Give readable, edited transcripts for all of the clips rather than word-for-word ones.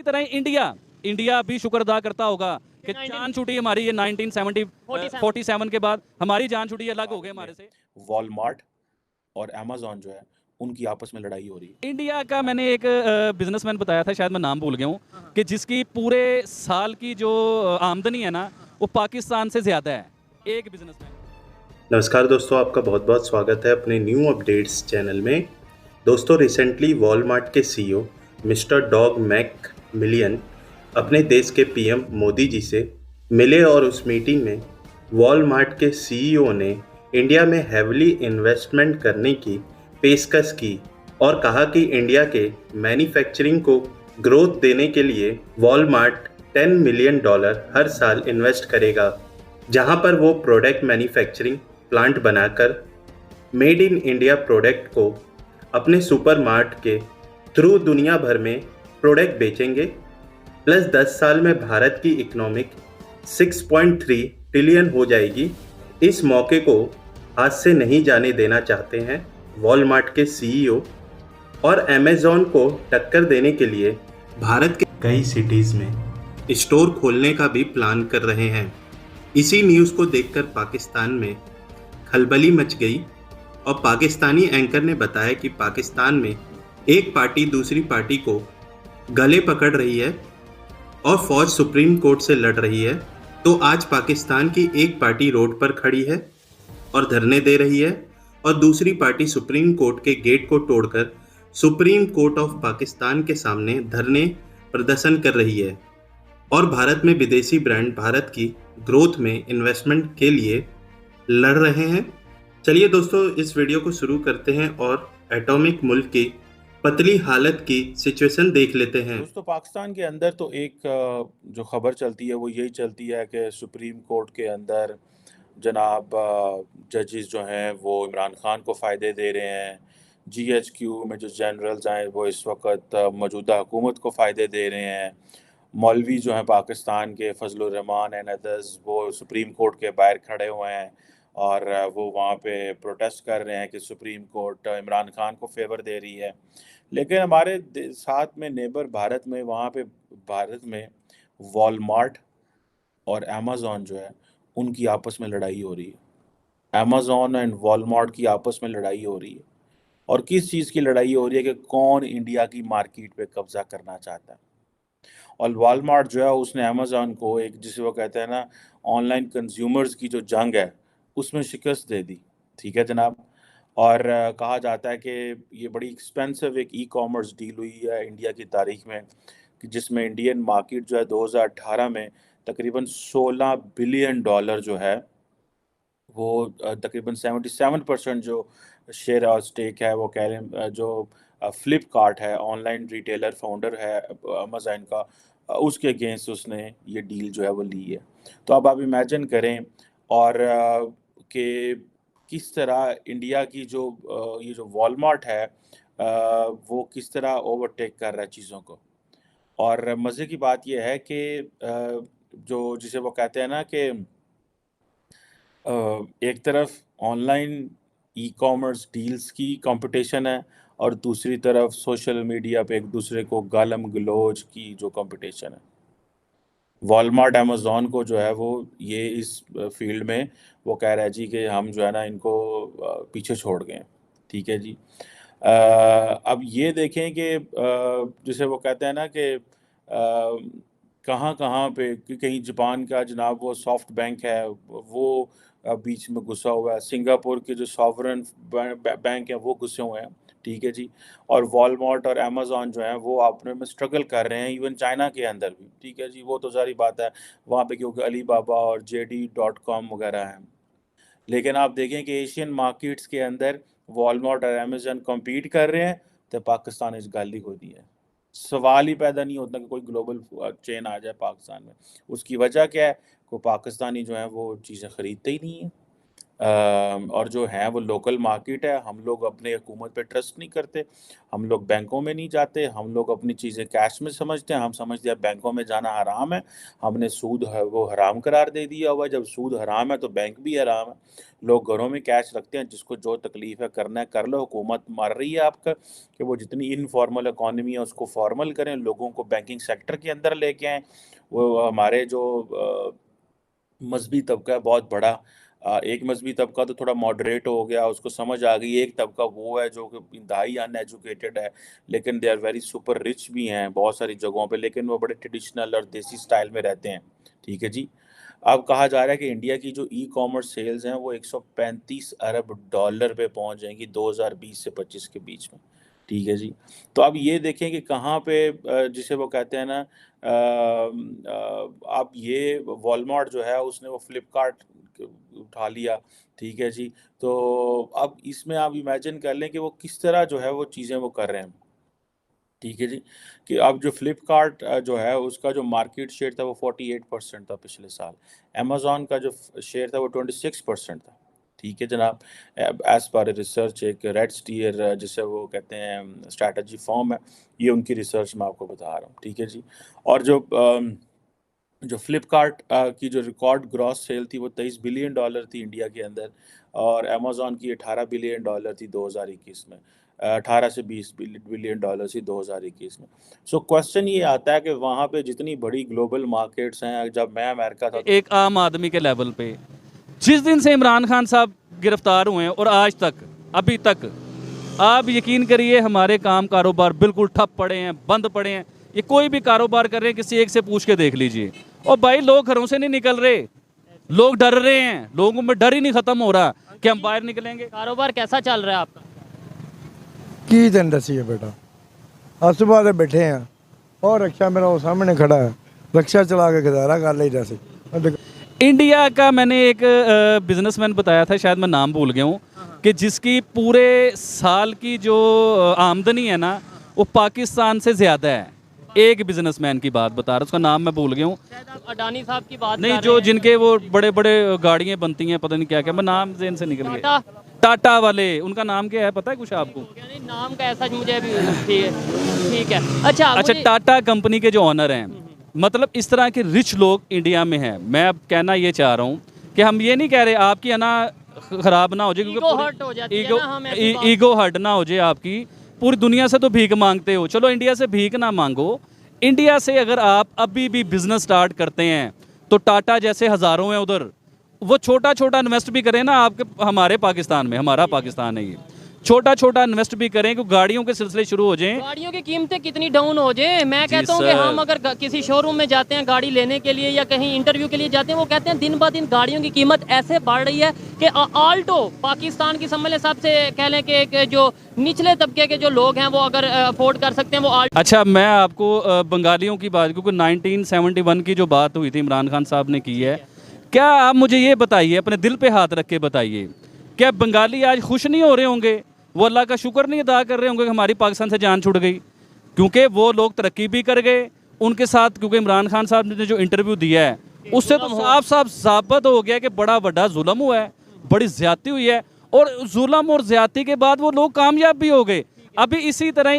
की तरह India India भी शुक्र अदा करता होगा कि जान छूटी हमारी ये 1947 के बाद हमारी जान छूटी अलग हो गए हमारे से। वॉलमार्ट और अमेज़न जो है उनकी आपस में लड़ाई हो रही है। इंडिया का मैंने एक बिजनेसमैन बताया था, शायद मैं नाम भूल गया हूँ, कि जिसकी पूरे साल की जो आमदनी है ना वो पाकिस्तान से ज़्यादा है, एक बिजनेसमैन। नमस्कार दोस्तों, आपका बहुत बहुत स्वागत है अपने न्यू अपडेट्स चैनल में। दोस्तों, रिसेंटली वॉलमार्ट के सीईओ मिस्टर डॉग मैकमिलियन अपने देश के पीएम मोदी जी से मिले और उस मीटिंग में वॉलमार्ट के सीईओ ने इंडिया में हैविली इन्वेस्टमेंट करने की पेशकश की और कहा कि इंडिया के मैन्युफैक्चरिंग को ग्रोथ देने के लिए वॉलमार्ट $10 मिलियन हर साल इन्वेस्ट करेगा, जहां पर वो प्रोडक्ट मैन्युफैक्चरिंग प्लांट बनाकर मेड इन इंडिया प्रोडक्ट को अपने सुपरमार्ट के थ्रू दुनिया भर में प्रोडक्ट बेचेंगे। प्लस 10 साल में भारत की इकोनॉमिक 6.3 ट्रिलियन हो जाएगी। इस मौके को हाथ से नहीं जाने देना चाहते हैं वॉलमार्ट के सीईओ और अमेज़न को टक्कर देने के लिए भारत के कई सिटीज़ में स्टोर खोलने का भी प्लान कर रहे हैं। इसी न्यूज़ को देखकर पाकिस्तान में खलबली मच गई और पाकिस्तानी एंकर ने बताया कि पाकिस्तान में एक पार्टी दूसरी पार्टी को गले पकड़ रही है और फौज सुप्रीम कोर्ट से लड़ रही है। तो आज पाकिस्तान की एक पार्टी रोड पर खड़ी है और धरने दे रही है और दूसरी पार्टी सुप्रीम कोर्ट के गेट को तोड़कर सुप्रीम कोर्ट ऑफ पाकिस्तान के सामने धरने प्रदर्शन कर रही है और भारत में विदेशी ब्रांड भारत की ग्रोथ में इन्वेस्टमेंट के लिए लड़ रहे हैं। चलिए दोस्तों, इस वीडियो को शुरू करते हैं और एटॉमिक मुल्क की पतली हालत की सिचुएशन देख लेते हैं। दोस्तों, पाकिस्तान के अंदर तो एक जो खबर चलती है वो यही चलती है कि सुप्रीम कोर्ट के अंदर जनाब जजेस जो हैं वो इमरान खान को फ़ायदे दे रहे हैं। जीएचक्यू में जो जनरल्स हैं वो इस वक्त मौजूदा हुकूमत को फ़ायदे दे रहे हैं। मौलवी जो हैं पाकिस्तान के फजलुर रहमान एंड अदर्स वो सुप्रीम कोर्ट के बाहर खड़े हुए हैं और वो वहाँ पे प्रोटेस्ट कर रहे हैं कि सुप्रीम कोर्ट इमरान खान को फेवर दे रही है। लेकिन हमारे साथ में नेबर भारत में वहाँ पे भारत में वॉलमार्ट और अमेज़न जो है उनकी आपस में लड़ाई हो रही है। अमेज़न एंड वॉलमार्ट की आपस में लड़ाई हो रही है और किस चीज़ की लड़ाई हो रही है कि कौन इंडिया की मार्केट पे कब्जा करना चाहता है। और वॉलमार्ट जो है उसने अमेज़न को एक जिसे वो कहते हैं ना ऑनलाइन कंज्यूमर्स की जो जंग है उसमें शिकस्त दे दी। ठीक है जनाब। और कहा जाता है कि ये बड़ी एक्सपेंसिव एक ई-कॉमर्स डील हुई है इंडिया की तारीख में कि जिसमें इंडियन मार्केट जो है 2018 में तकरीबन $16 बिलियन जो है वो तकरीबन 77% जो शेयर और स्टेक है वो कह रहे हैं जो फ्लिपकार्ट है ऑनलाइन रिटेलर फाउंडर है अमेज़न का उसके अगेंस्ट उसने ये डील जो है वो ली है। तो अब आप इमेजिन करें और कि किस तरह इंडिया की जो ये जो वॉलमार्ट है वो किस तरह ओवरटेक कर रहा है चीज़ों को। और मज़े की बात ये है कि जो जिसे वो कहते हैं ना कि एक तरफ ऑनलाइन ई-कॉमर्स डील्स की कंपटीशन है और दूसरी तरफ सोशल मीडिया पे एक दूसरे को गालम गलोच की जो कंपटीशन है। वॉलमार्ट अमेज़न को जो है वो ये इस फील्ड में वो कह रहा है जी कि हम जो है ना इनको पीछे छोड़ गए हैं। ठीक है जी। अब ये देखें कि जिसे वो कहते हैं ना कि कहाँ-कहाँ पे कि कहीं जापान का जनाब वो सॉफ्ट बैंक है वो बीच में घुसा हुआ है। सिंगापुर के जो सॉवरेन बैंक है वो घुसे हुए हैं। ठीक है जी। और वॉलमार्ट और अमेज़न जो है वो अपने में स्ट्रगल कर रहे हैं इवन चाइना के अंदर भी। ठीक है जी। वो तो ज़ाहिर बात है वहाँ पे क्योंकि अलीबाबा और JD.com वगैरह हैं। लेकिन आप देखें कि एशियन मार्केट्स के अंदर वॉलमार्ट और अमेज़न कम्पीट कर रहे हैं तो पाकिस्तान इस गाली को दी है। सवाल ही पैदा नहीं होता कि कोई ग्लोबल चेन आ जाए पाकिस्तान में। उसकी वजह क्या है? को पाकिस्तानी जो है वो चीज़ें खरीदते ही नहीं हैं। और जो है वो लोकल मार्केट है। हम लोग अपने हुकूमत पे ट्रस्ट नहीं करते, हम लोग बैंकों में नहीं जाते, हम लोग अपनी चीज़ें कैश में समझते हैं, हम समझते हैं बैंकों में जाना हराम है। हमने सूद है वो हराम करार दे दिया हुआ है, जब सूद हराम है तो बैंक भी हराम है। लोग घरों में कैश रखते हैं, जिसको जो तकलीफ़ है करना है कर लो, हुकूमत मार रही है आपका कि वो जितनी इनफॉर्मल इकॉनमी है उसको फॉर्मल करें, लोगों को बैंकिंग सेक्टर के अंदर लेके आएँ। वो हमारे जो मज़हबी तबका है बहुत बड़ा, एक मज़हबी तबका तो थोड़ा मॉडरेट हो गया, उसको समझ आ गई। एक तबका वो है जो कि इंतहाई अनएजुकेटेड है, लेकिन they are very super rich भी हैं बहुत सारी जगहों पे, लेकिन वो बड़े ट्रेडिशनल और देसी स्टाइल में रहते हैं। ठीक है जी। अब कहा जा रहा है कि इंडिया की जो ई-कॉमर्स सेल्स हैं वो 135 अरब डॉलर पे पहुँच जाएँगी 2020 से 25 के बीच में। ठीक है जी। तो अब ये देखें कि कहाँ पे जिसे वो कहते हैं ना, अब ये वॉलमार्ट जो है उसने वो फ्लिपकार्ट उठा लिया। ठीक है जी। तो अब इसमें आप इमेजिन कर लें कि वो किस तरह जो है वो चीज़ें वो कर रहे हैं। ठीक है जी। कि अब जो फ्लिपकार्ट जो है उसका जो मार्केट शेयर था वो 48% था पिछले साल। अमेज़न का जो शेयर था वो 26% था। ठीक है जनाब। एज़ पर रिसर्च एक रेड स्टीयर जिसे वो कहते हैं स्ट्रैटेजी फर्म है, ये उनकी रिसर्च मैं आपको बता रहा हूँ। ठीक है जी। और जो फ्लिपकार्ट की जो रिकॉर्ड ग्रॉस सेल थी वो 23 बिलियन डॉलर थी इंडिया के अंदर, और अमेज़न की 18 बिलियन डॉलर थी 2021 में। 18 से 20 बिलियन डॉलर थी 2021 में। सो क्वेश्चन ये आता है कि वहाँ पे जितनी बड़ी ग्लोबल मार्केट्स हैं, जब मैं अमेरिका था तो एक आम आदमी के लेवल पे जिस दिन से इमरान खान साहब गिरफ्तार हुए हैं और आज तक, अभी तक, आप यकीन करिए हमारे काम कारोबार बिल्कुल ठप पड़े हैं, बंद पड़े हैं। ये कोई भी कारोबार कर रहे हैं किसी एक से पूछ के देख लीजिए। और भाई लोग घरों से नहीं निकल रहे, लोग डर रहे हैं, लोगों में डर ही नहीं खत्म हो रहा कि हम बाहर निकलेंगे। कारोबार कैसा चल रहा है आपका? की तेन दसी है बेटा, आज सुबह से बैठे हैं और रक्षा मेरा वो सामने खड़ा है, रक्षा चला के गुजारा कर ली जैसे। इंडिया का मैंने एक बिजनेसमैन बताया था, शायद मैं नाम भूल गया हूँ, कि जिसकी पूरे साल की जो आमदनी है ना वो पाकिस्तान से ज़्यादा है। एक बिजनेसमैन की बात बता रहा, उसका नाम मैं भूल गया हूँ। शायद आप अडानी साहब की बात नहीं, कर जो रहे हैं। जिनके वो बड़े बड़े गाड़ियाँ बनती हैं, पता नहीं क्या क्या, मैं नाम जेन से निकल गया। टाटा? टाटा वाले, उनका नाम क्या है पता है कुछ आपको? यानी नाम का ऐसा मुझे अभी ठीक है। अच्छा अच्छा, टाटा कंपनी के जो ऑनर हैं, मतलब इस तरह के रिच लोग इंडिया में हैं। मैं अब कहना ये चाह रहा हूँ कि हम ये नहीं कह रहे आपकी है ना खराब ना हो जाए, ईगो हर्ट हो जाती है ना, हम ऐसी बात- ईगो हर्ट ना हो जाए आपकी। पूरी दुनिया से तो भीख मांगते हो, चलो इंडिया से भीख ना मांगो। इंडिया से अगर आप अभी भी बिजनेस स्टार्ट करते हैं तो टाटा जैसे हज़ारों हैं उधर, वो छोटा छोटा इन्वेस्ट भी करें ना आपके, हमारे पाकिस्तान में, हमारा पाकिस्तान है ये, छोटा छोटा इन्वेस्ट भी करें कि गाड़ियों के सिलसिले शुरू हो जाएं। गाड़ियों की कीमतें कितनी डाउन हो जाए। मैं जी कहता हूँ कि सर। हम अगर किसी शोरूम में जाते हैं गाड़ी लेने के लिए या कहीं इंटरव्यू के लिए जाते हैं, वो कहते हैं दिन ब दिन गाड़ियों की कीमत ऐसे बढ़ रही है कि आल्टो पाकिस्तान की समझ लें सबसे कह लें कि एक जो निचले तबके के जो लोग हैं वो अगर अफोर्ड कर सकते हैं वो आल्टो। अच्छा, मैं आपको बंगालियों की बात, क्योंकि 1971 की जो बात हुई थी इमरान खान साहब ने की है, क्या आप मुझे ये बताइए, अपने दिल पे हाथ रख के बताइए, क्या बंगाली आज खुश नहीं हो रहे होंगे? वो अल्लाह का शुक्र नहीं अदा कर रहे होंगे कि हमारी पाकिस्तान से जान छूट गई? क्योंकि वो लोग तरक्की भी कर गए उनके साथ, क्योंकि इमरान खान साहब ने जो इंटरव्यू दिया है उससे तो साफ साफ साबित हो गया कि बड़ा बड़ा जुल्म हुआ है, बड़ी ज्यादती हुई है, और जुल्म और ज्यादती के बाद वो लोग कामयाब भी हो गए। अभी इसी तरह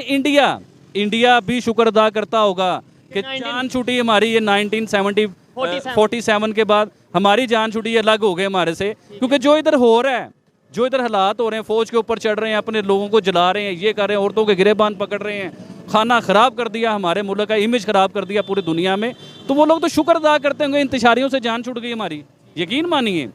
इंडिया भी शुक्र अदा करता होगा कि जान छूटी हमारी, ये 1947 के बाद हमारी जान छूटी, अलग हो गए हमारे से। क्योंकि जो इधर हो रहा है, जो इधर हालात हो रहे हैं, फौज के ऊपर चढ़ रहे हैं, अपने लोगों को जला रहे हैं, ये कर रहे हैं, औरतों के गिरेबान पकड़ रहे हैं, खाना ख़राब कर दिया, हमारे मुल्क का इमेज ख़राब कर दिया पूरी दुनिया में, तो वो लोग तो शुक्र अदा करते होंगे इंतशारियों से जान छूट गई हमारी। यकीन मानिए।